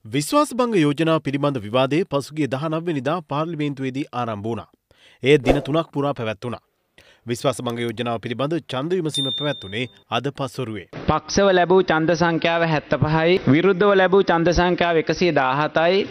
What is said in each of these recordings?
විශ්වාසභංග යෝජනාව පිළිබඳ විවාදයේ පසුගිය 19 වෙනිදා පාර්ලිමේන්තුවේදී ආරම්භ වුණා. එය දින 3ක් පුරා පැවැත්වුණා. විශ්වාසභංග යෝජනාව පිළිබඳ ඡන්ද විමසීම පැවැත්වුණේ අද පස්වරුවේ. පක්ෂව ලැබූ ඡන්ද සංඛ්‍යාව 75යි, විරුද්ධව ලැබූ ඡන්ද සංඛ්‍යාව 117යි.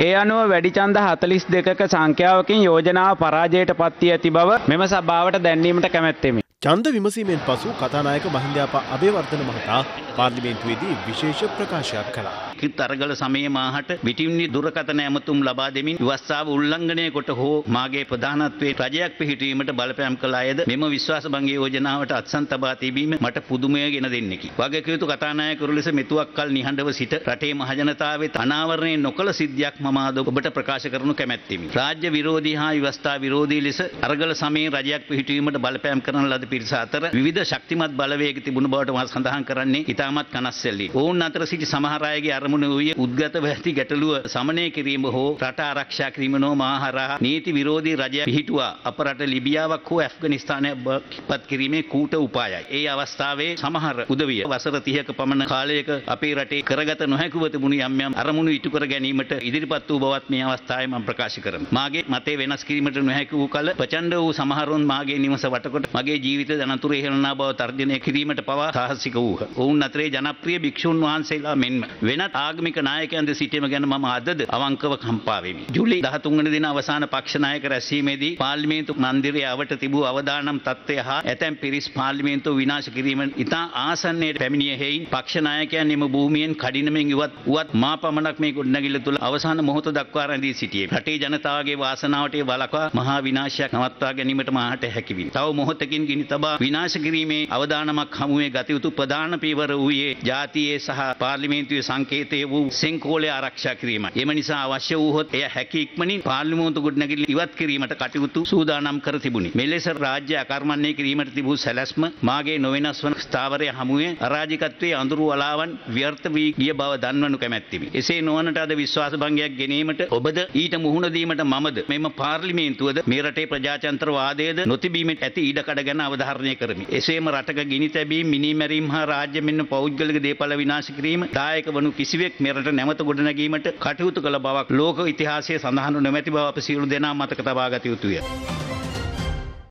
ඒ අනුව වැඩි ඡන්ද 42ක සංඛ්‍යාවකින් යෝජනාව පරාජයට පත් වී ඇති බව මෙම සභාවට දැන්වීමට කැමැත්තෙමි. ඡන්ද විමසීමෙන් පසු කතානායක මහින්දාපා අබේවර්ධන මහතා පාර්ලිමේන්තුවේදී විශේෂ ප්‍රකාශයක් කළා. අරගල සමයේ මාහට විටින්වි දුරකථන ඇමතුම් ලබා දෙමින් ව්‍යවස්ථාව උල්ලංඝනය කොට හෝ මාගේ ප්‍රධානත්වයේ රජයක් පිහිටීමට බලපෑම් කළ අයද මෙම විශ්වාසභංග යෝජනාවට අත්සන් තබා තිබීම මට පුදුමය ගෙන දෙන්නකි. වගකීතු කතානායකවරු ලෙස මෙතුවක් කල් නිහඬව සිට රටේ මහජනතාවෙත් අනාවරණය නොකළ සිද්ධියක් මම අද ඔබට ප්‍රකාශ කරනු කැමැත්තෙමි. රාජ්‍ය විරෝධී හා ව්‍යවස්ථා විරෝධී ලෙස අරගල සමයේ රජයක් පිහිටීමට බලපෑම් කරන ලද පිරිස අතර විවිධ ශක්තිමත් බලවේග තිබුණු බවට මා සඳහන් කරන්නේ ඉතාමත් කනස්සල්ලි. ඔවුන් අතර සිටි සමහර අයගේ අරමුණ වූයේ උද්ගතව ඇති ගැටලුව සමනය කිරීම හෝ රට ආරක්ෂා කිරීම නෝ මාහරා නීති විරෝධී රජය පිහිටුවා අප රට ලිබියාවක් හෝ ඇෆ්ගනිස්තානයක් පත් කිරීමේ කූට උපායයි. ඒ අවස්ථාවේ සමහර උදවිය වසර 30ක පමණ කාලයක අපේ රටේ කරගත නොහැකිව තිබුණු යම් යම් අරමුණු ඉටු කර ගැනීමට ඉදිරිපත් වූ බවත් මේ අවස්ථාවේ මම ප්‍රකාශ කරමි. මාගේ මතය වෙනස් කිරීමට නොහැකි වූ කල ප්‍රචණ්ඩ වූ සමහරුන් මාගේ නිවස වටකොට මගේ ජීවිත දනතුරේ හෙළනා බව තර්ජනය කිරීමට පවා සාහසික වූහ. ඔවුන් අතරේ ජනප්‍රිය භික්ෂුන් වහන්සේලා මෙන්ම වෙනත් ආගමික නායකයන්ද සිටීම ගැන මම අදද අවංකව කම්පා වෙමි. ජූලි 13 වෙනි දින අවසාන පක්ෂ නායක රැස්වීමේදී පාර්ලිමේන්තු මන්දිරයේ අවට තිබූ අවදානම් තත්ත්වය හා ඇතැම් පිරිස් පාර්ලිමේන්තුව විනාශ කිරීම ඉතා ආසන්නයට පැමිණිය හේයින් පක්ෂ 나යකයන් එම භූමියෙන් කඩිනමින් ඉවත් මා පමණක් මේ ගොඩනැගිල්ල තුළ අවසාන මොහොත දක්වා රැඳී සිටියේ. රටේ ජනතාවගේ වාසනාවට වළක්වා මහා විනාශයක් නවත්වා ගැනීමට මාහට හැකි විය. තව මොහොතකින් ගිනි තබා විනාශ කිරීමේ අවදානමක් හමුවේ ගත යුතු ප්‍රධාන පියවර වූයේ ජාතියේ සහ පාර්ලිමේන්තුවේ සංකේතය වූ සෙන්කෝලය ආරක්ෂා කිරීමයි. එම නිසා අවශ්‍ය වූහොත් එය හැකි ඉක්මනින් පාර්ලිමේන්තු ගොඩනැගිලි ඉවත් කිරීමට කටයුතු සූදානම් කර තිබුණි. මෙලෙස රාජ්‍ය අකර්මණය කිරීමට තිබූ සැලැස්ම මාගේ නොවෙනස් වන ස්ථාවරය හමුවේ අරාජිකත්වයේ අඳුරු වලාවන් ව්‍යර්ථ වී ගිය බව දන්වනු කැමැත්තෙමි. එසේ නොවනට අද විශ්වාසභංගයක් ගෙනීමට ඔබද ඊට මුහුණ දීමට මමද මෙම පාර්ලිමේන්තුවද මේ රටේ ප්‍රජාතන්ත්‍රවාදයද නොතිබීමට ඇති ඉඩකඩ ගැන අවධාරණය කරමි. එසේම රටක ගිනි තැබීම්, මිනිමැරීම් හා රාජ්‍ය මෙන්න පෞද්ගලික දේපල විනාශ කිරීම දායක වනු කිසිවෙක් මෙරට නැවත ගොඩනැගීමට කටයුතු කළ බවක් ලෝක ඉතිහාසයේ සඳහන් නොමැති බව අප සියලු දෙනා මතක තබා ගත යුතුය.